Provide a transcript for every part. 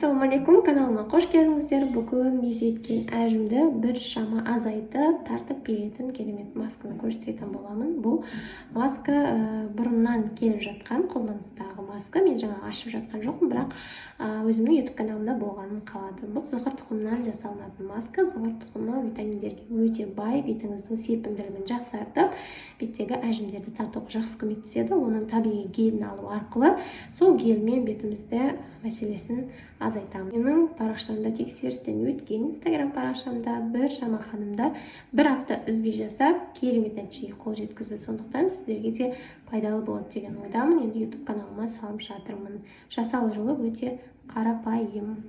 Ассаламу алейкум, каналыма қош келдіңіздер. Бүгін мезеткен әжімді бір шама азайтып тартып беретін керемет масканы көрсететін боламын. Бұл маска бұрыннан келіп жатқан қолданыстағы маска. Мен жаңа ашып жатқан жоқпын, бірақ өзімнің YouTube каналымда болғанын қаладым. Бұл зығыр тұқымынан жасалынатын маска. Зығыр тұқымы витаминдерге өте бай, бетіңіздің серпімділігін жақсартып, беттегі әжімдерді тартуға жақсы көмектеседі. Оның табиғи гелін алу арқылы сол гельмен бетімізді мәселесін азайтамын. Менің парақшамда тексерістен өткен Instagram парақшамда бір шама ханымдар бір апта үзбей жасап керемет нәтижеге қол жеткізді. Сондықтан сіздерге де пайдалы болады деген ойдамын. Енді YouTube каналыма салып жатырмын. Жасау жолы өте қарапайым.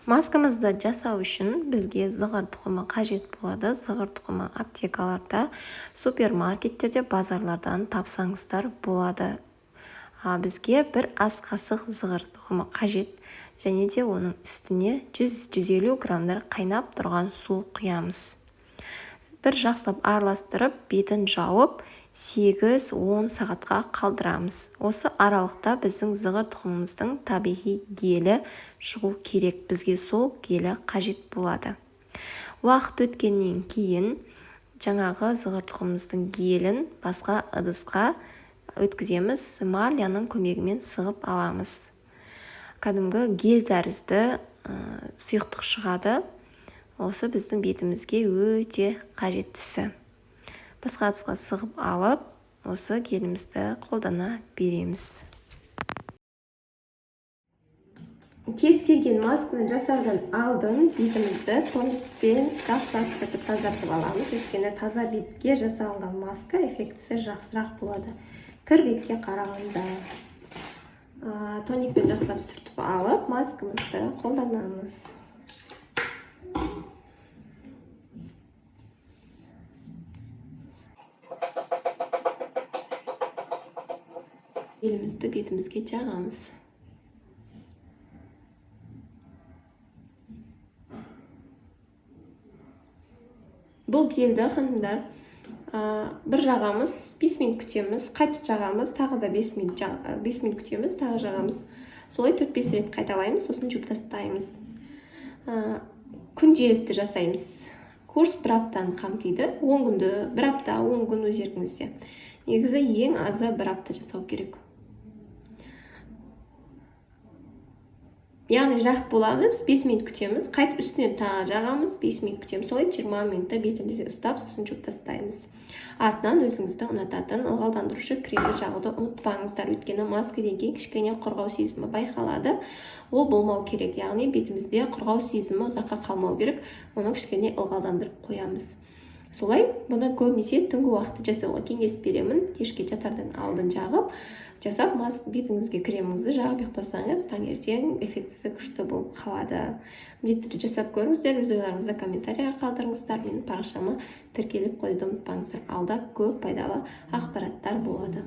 Маскамызды жасау үшін бізге зығыр тұқымы қажет болады. Зығыр тұқымы аптекаларда, супермаркеттерде, базарлардан тапсаңыздар болады. Бізге бір ас қасық зығыр тұқымы қажет, және де оның үстіне 100-150 граммдар қайнап тұрған су құямыз. Бір жақсылап араластырып, бетін жауып, 8-10 сағатқа қалдырамыз. Осы аралықта біздің зығыр тұқымымыздың табиғи гелі шығу керек. Бізге сол гелі қажет болады. Уақыт өткеннен кейін жаңағы зығыр тұқымымыздың гелін басқа ыдысқа өткіземіз, марляның көмегімен сығып аламыз. Кәдімгі гель тәрізді сұйықтық шығады. Осы біздің бетімізге өте қажеттісі. Басқа ыдысқа сығып алып, осы гелімізді қолдана береміз. Кез келген масканы жасаудан алдын бетімізді тоникпен жақсылап сүртіп тазартып аламыз. Өйткені таза бетке жасалынған маска эффектісі жақсырақ болады. Кір бетке қарағанда тоникпен жақсылап сүртіп алып, маскамызды қолданамыз. Гелімізді бетімізге жағамыз. Бұл гельді ханымдар бір жағамыз, 5 минут күтеміз, қайтып жағамыз, тағы да 5 минут күтеміз, тағы жағамыз. Солай 4-5 рет қайталаймыз, сосын жуып тастаймыз. Күнделікті жасаймыз. Курс бір аптаны қамтиды. 10 күнді, бір апта, 10 күн өз еркіңізде. Негізі ең азы бір апта жасау керек. Яғни жағып боламыз, 5 минут күтеміз, қайтып үстінен тағы жағамыз, 5 минут күтеміз. Солай 20 минутта бетімізде ұстап, сосын жуып тастаймыз. Артынан өзіңізді ұнататын ылғалдандырушы кремді жағуды ұмытпаңыздар. Өйткені маскадан кейін кішкене құрғау сезімі байқалады. Ол болмау керек. Яғни бетімізде құрғау сезімі ұзаққа қалмау керек. Оны кішкене ылғалдандырып қоямыз. Солай, бұны көбінесе түнгі уақытта жасауға кеңес беремін. Кешке жатардан алдын жағып, жасап, бетіңізге креміңізді жағып ұйықтасаңыз, таңертең эффектісі күшті болып қалады. Міндетті түрде жасап көріңіздер, өз ойларыңызды комментарийға қалдырыңыздар. Менің парақшама тіркеліп қоюды ұмытпаңыздар. Алда көп пайдалы ақпараттар болады.